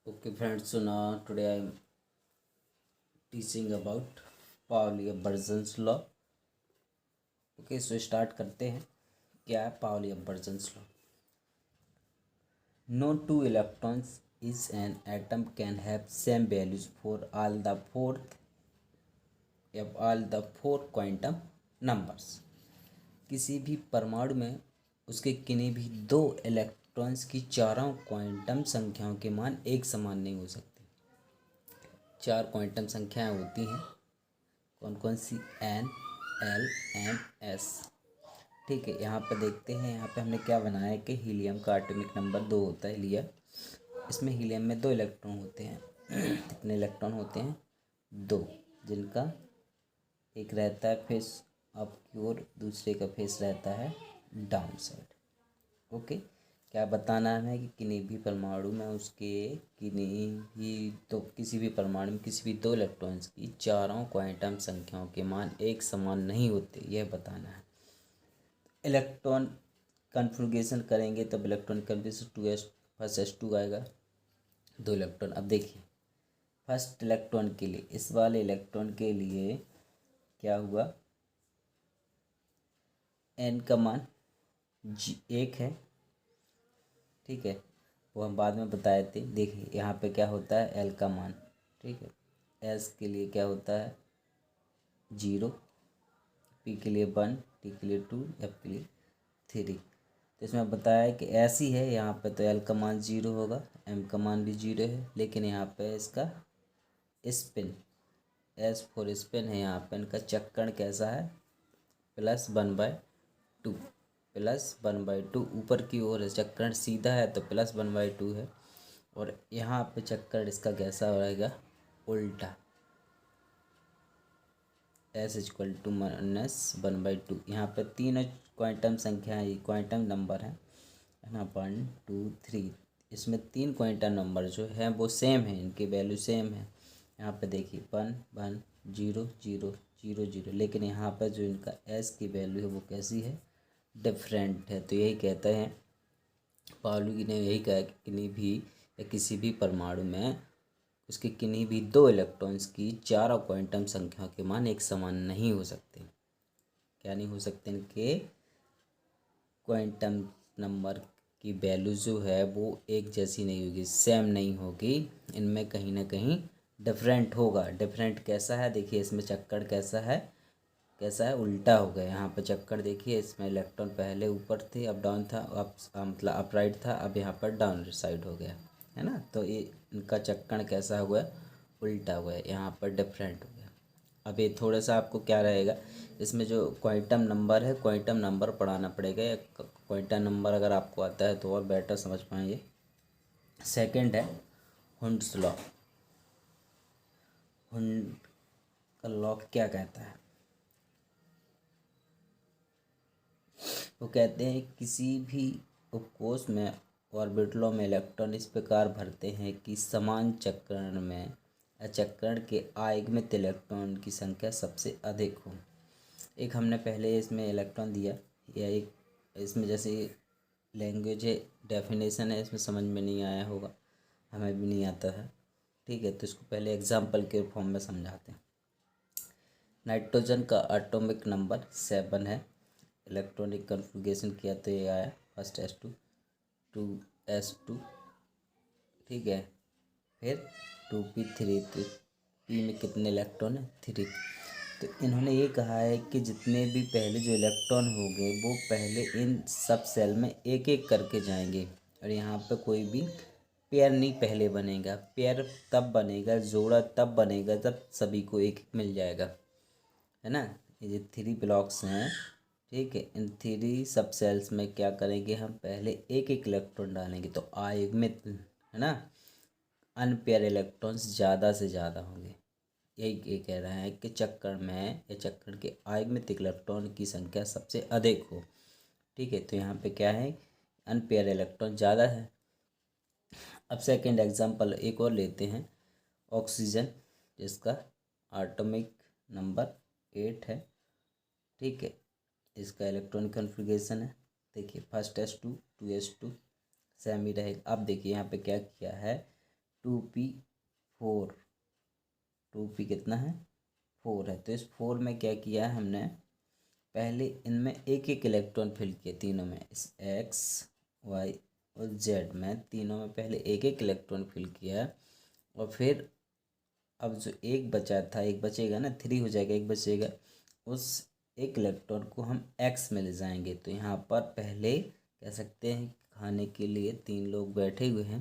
Okay friends, so now today I am teaching about Pauli अबर्जन्स law. Okay so start करते हैं। क्या है पावली अबर्जन्स law? No two electrons is an atom can have same values for all the four quantum numbers. किसी भी परमाणु में उसके किन्हीं भी दो इलेक्ट्रॉन्स की चारों क्वांटम संख्याओं के मान एक समान नहीं हो सकते। चार क्वांटम संख्याएं होती हैं, कौन कौन सी? N, l, m, s. ठीक है, यहाँ पे देखते हैं। यहाँ पे हमने क्या बनाया है कि हीलियम का एटॉमिक नंबर 2 होता है, लिया। इसमें हीलियम में 2 इलेक्ट्रॉन होते हैं। कितने इलेक्ट्रॉन होते हैं? 2, जिनका एक रहता है फेस अप की ओर, दूसरे का फेस रहता है डाउन साइड। ओके, क्या बताना है कि किसी भी परमाणु में किसी भी दो इलेक्ट्रॉन्स की चारों क्वांटम संख्याओं के मान एक समान नहीं होते, यह बताना है। इलेक्ट्रॉन कन्फिग्रेशन करेंगे तब electron configuration 2s first s2 आएगा, 2 इलेक्ट्रॉन। अब देखिए फर्स्ट इलेक्ट्रॉन के लिए, इस वाले इलेक्ट्रॉन के लिए क्या हुआ? n का मान 1 है, ठीक है, वो हम बाद में बताए थे। देखिए यहाँ पे क्या होता है, एल का मान, ठीक है। एस के लिए क्या होता है? 0, पी के लिए 1, टी के लिए 2, एफ के लिए 3। तो इसमें बताया है कि ऐसी है, यहाँ पे तो एल का मान 0 होगा, एम का मान भी 0 है, लेकिन यहाँ पे इसका स्पिन, एस फोर स्पिन है। यहाँ पे इनका चक्कड़ कैसा है? +1/2, +1/2 ऊपर की ओर है। चक्कड़ सीधा है तो +1/2 है, और यहाँ पे चक्कर इसका कैसा रहेगा? उल्टा, s = -1/2। यहाँ पे तीनों क्वांटम संख्या है, क्वांटम नंबर है ना, 1 2 3। इसमें 3 क्वांटम नंबर जो है वो सेम है, इनकी वैल्यू सेम है। यहाँ पे देखिए 1 1 0 0 0 0, लेकिन यहाँ पर जो इनका s की वैल्यू है वो कैसी है? डिफरेंट है। तो यही कहते हैं, पावली ने यही कहा कि किसी भी परमाणु में उसके किन्हीं भी दो इलेक्ट्रॉन्स की चारों क्वांटम संख्या के मान एक समान नहीं हो सकते। क्या नहीं हो सकते? इनके क्वांटम नंबर की वैल्यू जो है वो एक जैसी नहीं होगी, सेम नहीं होगी, इनमें कहीं ना कहीं डिफरेंट होगा। डिफरेंट कैसा है? देखिए इसमें चक्कर कैसा है, उल्टा हो गया। यहाँ पे चक्कर देखिए, इसमें इलेक्ट्रॉन पहले ऊपर थे, अप डाउन था, मतलब अपराइट था, अब यहाँ पर डाउन साइड हो गया, है ना। तो ये इनका चक्कर कैसा हुआ? उल्टा हुआ है, यहाँ पर डिफरेंट हो गया। अब ये थोड़ा सा आपको क्या रहेगा, इसमें जो क्वांटम नंबर है, क्वांटम नंबर पढ़ाना पड़ेगा। क्वांटम नंबर अगर आपको आता है तो और बेटर समझ पाएंगे। सेकंड है हुंड्स लॉ। हुंड का लॉ क्या कहता है? वो कहते हैं किसी भी उपकोष में ऑर्बिटलों में इलेक्ट्रॉन इस प्रकार भरते हैं कि समान चक्रण में चक्रण के आयुग्मित इलेक्ट्रॉन की संख्या सबसे अधिक हो। एक हमने पहले इसमें इलेक्ट्रॉन दिया, या एक इसमें जैसे लैंग्वेज है, डेफिनेशन है, इसमें समझ में नहीं आया होगा, हमें भी नहीं आता है, ठीक है। तो इसको पहले एग्जाम्पल के फॉर्म में समझाते हैं। नाइट्रोजन का एटॉमिक नंबर 7 है। इलेक्ट्रॉनिक कन्फिग्रेशन किया तो ये आया फर्स्ट s2 2s2, ठीक है। फिर 2p3, तो p में कितने इलेक्ट्रॉन है? 3। तो इन्होंने ये कहा है कि जितने भी पहले जो इलेक्ट्रॉन होंगे वो पहले इन सब सेल में एक एक करके जाएंगे, और यहाँ पे कोई भी पेयर नहीं पहले बनेगा। पेयर तब बनेगा, जोड़ा तब बनेगा जब सभी को एक एक मिल जाएगा, है ना। ये जो 3 ब्लॉक्स हैं, ठीक है, इन 3 सब सेल्स में क्या करेंगे हम? पहले एक एक इलेक्ट्रॉन डालेंगे, तो आयुग्मित, है ना, अनपेयर इलेक्ट्रॉन्स ज़्यादा से ज़्यादा होंगे। यही ये कह रहा है कि चक्कर में या चक्कर के आयुग्मित इलेक्ट्रॉन की संख्या सबसे अधिक हो, ठीक है। तो यहाँ पे क्या है? अनपेयर इलेक्ट्रॉन ज़्यादा है। अब सेकंड एग्जांपल एक और लेते हैं, ऑक्सीजन, जिसका एटॉमिक नंबर 8 है, ठीक है। इसका इलेक्ट्रॉनिक कन्फिग्रेशन है, देखिए फर्स्ट s2 2s2 सेम ही रहेगा। अब देखिए यहाँ पे क्या किया है, 2p4, 2p कितना है 4 है। तो इस 4 में क्या किया है हमने, पहले इनमें एक एक इलेक्ट्रॉन फिल किए, तीनों में, इस x y और z में, तीनों में पहले एक एक इलेक्ट्रॉन फिल किया है। और फिर अब जो एक बचा था, एक बचेगा ना, 3 हो जाएगा, एक बचेगा, उस एक इलेक्ट्रॉन को हम x में ले जाएंगे। तो यहाँ पर पहले कह सकते हैं खाने के लिए 3 लोग बैठे हुए हैं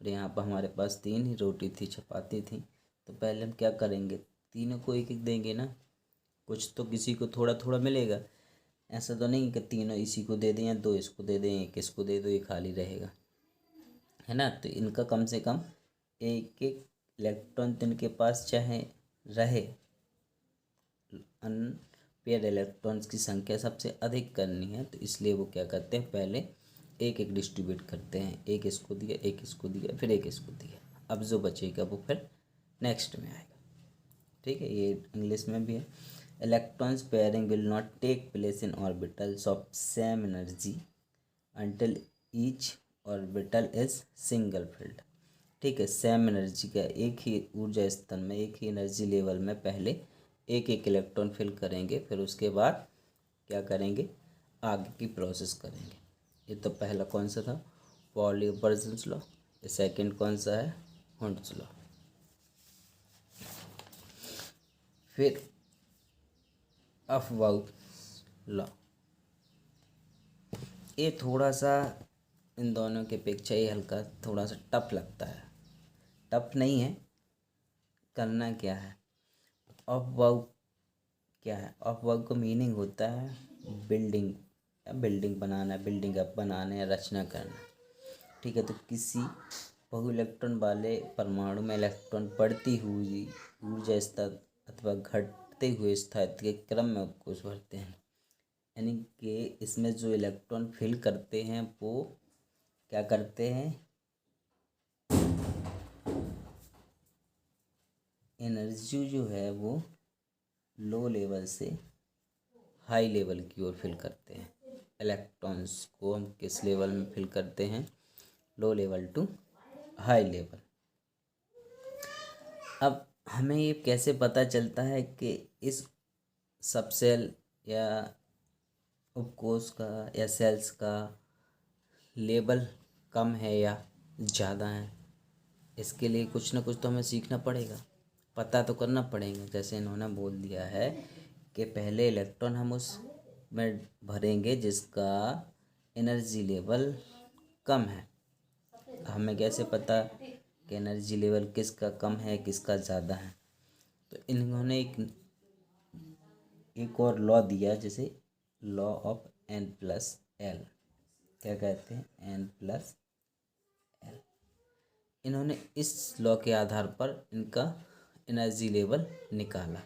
और यहाँ पर हमारे पास 3 ही रोटी थी, चपाती थी। तो पहले हम क्या करेंगे, तीनों को एक एक देंगे ना, कुछ तो किसी को थोड़ा थोड़ा मिलेगा। ऐसा तो नहीं कि तीनों इसी को दे दें या 2 इसको दे दें, एक इसको दे दो, ये खाली रहेगा, है ना। तो इनका कम से कम एक एक इलेक्ट्रॉन तो इनके पास चाहे रहे, अनपेयर इलेक्ट्रॉन्स की संख्या सबसे अधिक करनी है। तो इसलिए वो क्या करते हैं, पहले एक एक डिस्ट्रीब्यूट करते हैं, एक इसको दिया, एक इसको दिया, फिर एक इसको दिया। अब जो बचेगा वो फिर नेक्स्ट में आएगा, ठीक है। ये इंग्लिश में भी है। Electrons pairing will not take place in orbitals of same energy until each orbital is single filled, ठीक है। सेम एनर्जी का, एक ही ऊर्जा स्तर में, एक ही एनर्जी लेवल में पहले एक एक इलेक्ट्रॉन फिल करेंगे, फिर उसके बाद क्या करेंगे, आगे की प्रोसेस करेंगे। ये तो पहला कौन सा था, पॉली बर्जन्स लॉ। ये सेकंड कौन सा है, हुंड्स लॉ। फिर अफबाउ लॉ, ये थोड़ा सा इन दोनों के अपेक्षा ये हल्का थोड़ा सा टफ लगता है। टफ नहीं है, करना क्या है, अफबाउ क्या है, अफबाउ का मीनिंग होता है बिल्डिंग, बिल्डिंग बनाना, बिल्डिंग अप बनाना या रचना करना, ठीक है। तो किसी बहु इलेक्ट्रॉन वाले परमाणु में इलेक्ट्रॉन बढ़ती हुई ऊर्जा स्तर अथवा घटते हुए स्थिति के क्रम में कोश भरते हैं, यानी कि इसमें जो इलेक्ट्रॉन फिल करते हैं वो क्या करते हैं, एनर्जी जो है वो लो लेवल से हाई लेवल की ओर फिल करते हैं। इलेक्ट्रॉन्स को हम किस लेवल में फिल करते हैं, low level to high level. अब हमें ये कैसे पता चलता है कि इस सबसेल या उपकोष का या सेल्स का लेवल कम है या ज़्यादा है, इसके लिए कुछ ना कुछ तो हमें सीखना पड़ेगा, पता तो करना पड़ेगा। जैसे इन्होंने बोल दिया है कि पहले इलेक्ट्रॉन हम उस में भरेंगे जिसका एनर्जी लेवल कम है। हमें कैसे पता कि एनर्जी लेवल किसका कम है किसका ज़्यादा है, तो इन्होंने एक और लॉ दिया, जैसे लॉ ऑफ n+l, क्या कहते हैं, n+l। इन्होंने इस लॉ के आधार पर इनका एनर्जी लेवल निकाला।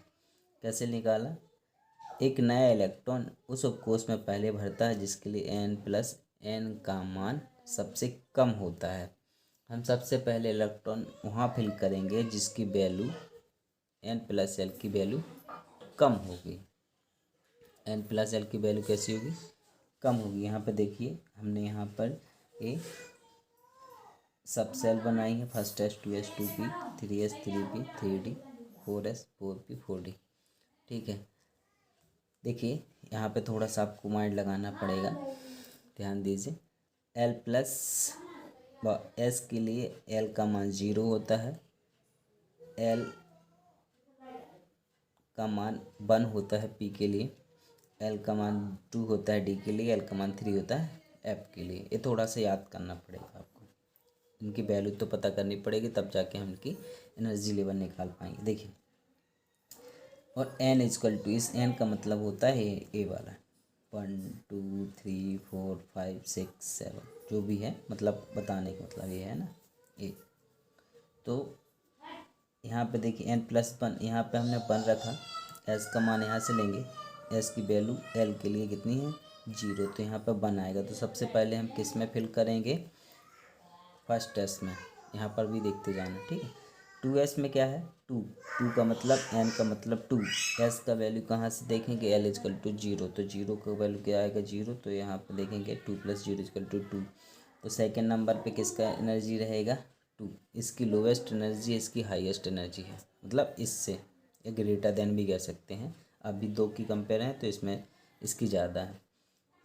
कैसे निकाला, एक नया इलेक्ट्रॉन उस उपकोष में पहले भरता है जिसके लिए n+n का मान सबसे कम होता है। हम सबसे पहले इलेक्ट्रॉन वहाँ फिल करेंगे जिसकी वैल्यू n+l की वैल्यू कम होगी। n+l की वैल्यू कैसी होगी, कम होगी। यहाँ पर देखिए हमने यहाँ पर ए सब सेल बनाई है, first s 2s 2p 3s 3p 3d 4s 4p 4d, ठीक है। देखिए यहाँ पे थोड़ा सा आपको माइंड लगाना पड़ेगा, ध्यान दीजिए। s के लिए l का मान 0 होता है, l का मान 1 होता है p के लिए, l का मान 2 होता है d के लिए, l का मान 3 होता है f के लिए। ये थोड़ा सा याद करना पड़ेगा आपको, इनकी वैल्यू तो पता करनी पड़ेगी, तब जाके हम इनकी एनर्जी लेवल निकाल पाएंगे। देखिए, और n = इस n का मतलब होता है ए वाला, 1 2 3 4 5 6 7 जो भी है, मतलब बताने का मतलब ये है ना, ए। तो यहाँ पे देखिए n+1, यहाँ पे हमने 1 रखा, s का मान यहाँ से लेंगे, s की वैल्यू l के लिए कितनी है 0, तो यहाँ पे 1 आएगा। तो सबसे पहले हम किस में फिल करेंगे, फर्स्ट s में, यहाँ पर भी देखते जाना, ठीक है। 2s में क्या है 2, 2 का मतलब n का मतलब 2, s का वैल्यू कहाँ से देखेंगे, l = 0, तो 0 का वैल्यू क्या आएगा 0, तो यहाँ पे देखेंगे 2 + 0 = 2। तो सेकेंड नंबर पे किसका एनर्जी रहेगा 2, इसकी लोवेस्ट एनर्जी इसकी हाईएस्ट एनर्जी है, मतलब इससे या ग्रेटर देन भी कह सकते हैं। अभी 2 की कंपेयर है तो इसमें इसकी ज़्यादा है।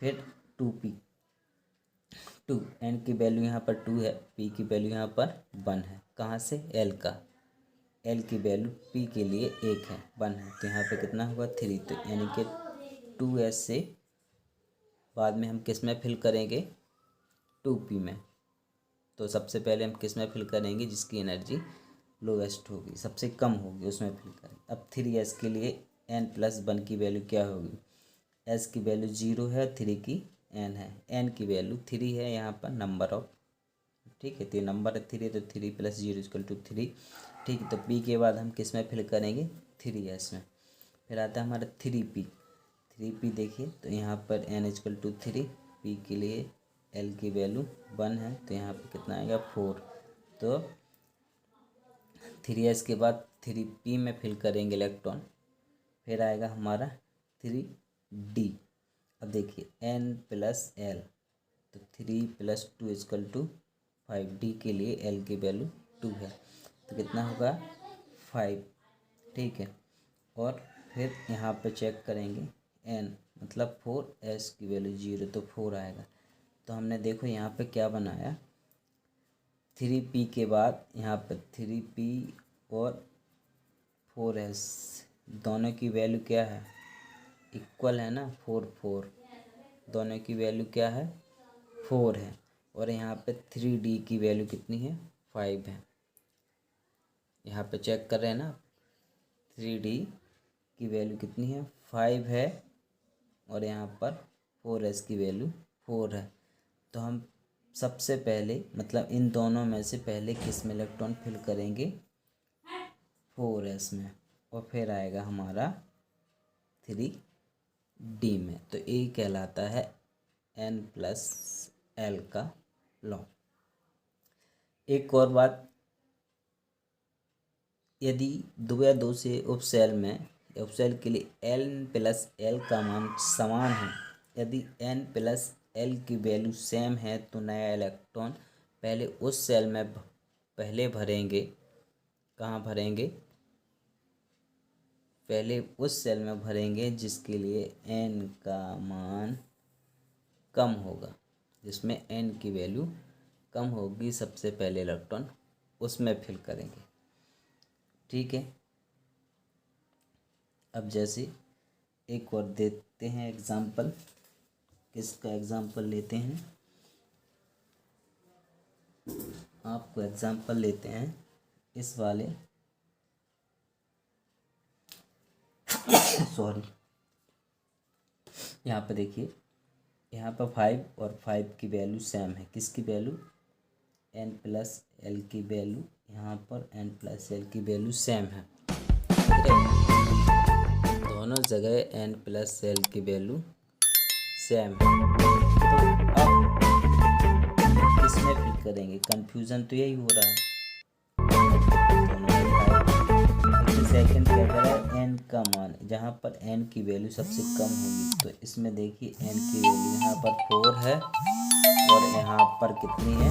फिर 2p, 2 n की वैल्यू यहाँ पर 2 है, p की वैल्यू यहाँ पर 1 है। कहाँ से? l का, l की वैल्यू p के लिए 1 है, 1 है, तो यहाँ पे कितना होगा 3। तो यानी कि 2s से बाद में हम किस में फिल करेंगे? 2p में। तो सबसे पहले हम किस में फिल करेंगे? जिसकी एनर्जी लोवेस्ट होगी, सबसे कम होगी, उसमें फिल करेंगे। अब 3s के लिए n+1 की वैल्यू क्या होगी? s की वैल्यू 0 है, 3 की n है, n की वैल्यू 3 है यहाँ पर नंबर ऑफ, ठीक है, तो ये नंबर है 3, तो 3 + 0 = 3, ठीक है। तो p के बाद हम किस में फिल करेंगे? 3s में। फिर आता है हमारा 3p देखिए, तो यहाँ पर n = 3, p के लिए l की वैल्यू 1 है, तो यहाँ पे कितना आएगा 4। तो 3s के बाद 3p में फिल करेंगे इलेक्ट्रॉन, फिर आएगा हमारा 3d। अब देखिए n+l, तो 3 + 2 = 5, d के लिए l की वैल्यू 2 है, तो कितना होगा 5, ठीक है। और फिर यहाँ पे चेक करेंगे n मतलब 4, s की वैल्यू 0, तो 4 आएगा। तो हमने देखो यहाँ पे क्या बनाया, 3p के बाद यहाँ पर 3p और 4s दोनों की वैल्यू क्या है? इक्वल है ना, 4 4, दोनों की वैल्यू क्या है? 4 है। और यहाँ पे 3d की वैल्यू कितनी है? 5 है। यहाँ पे चेक कर रहे हैं ना, 3d की वैल्यू कितनी है? 5 है, और यहाँ पर 4s की वैल्यू 4 है। तो हम सबसे पहले मतलब इन दोनों में से पहले किस में इलेक्ट्रॉन फिल करेंगे? 4s में, और फिर आएगा हमारा 3d में। तो ये कहलाता है n+l का लॉ। एक और बात, यदि 2 या 2 से उपसेल में, उपसेल के लिए n+l का मान समान है, यदि n+l की वैल्यू सेम है, तो नया इलेक्ट्रॉन पहले उस सेल में पहले भरेंगे। कहाँ भरेंगे? पहले उस सेल में भरेंगे जिसके लिए n का मान कम होगा, जिसमें n की वैल्यू कम होगी, सबसे पहले इलेक्ट्रॉन उसमें फिल करेंगे, ठीक है। अब जैसे एक और देते हैं एग्जाम्पल, किसका एग्जाम्पल लेते हैं? आपको एग्जाम्पल लेते हैं इस वाले सॉरी, यहाँ पे देखिए, यहाँ पर 5 और 5 की वैल्यू सेम है। किसकी वैल्यू? n+l की वैल्यू, यहाँ पर n+l की वैल्यू सेम है, दोनों जगह n+l की वैल्यू सेम है। तो अब किसमें फिल करेंगे? कंफ्यूजन तो यही हो रहा है, सेकंड क्या करा है? n का मान, जहाँ पर n की वैल्यू सबसे कम होगी, तो इसमें देखिए n की वैल्यू यहाँ पर 4 है, और यहाँ पर कितनी है?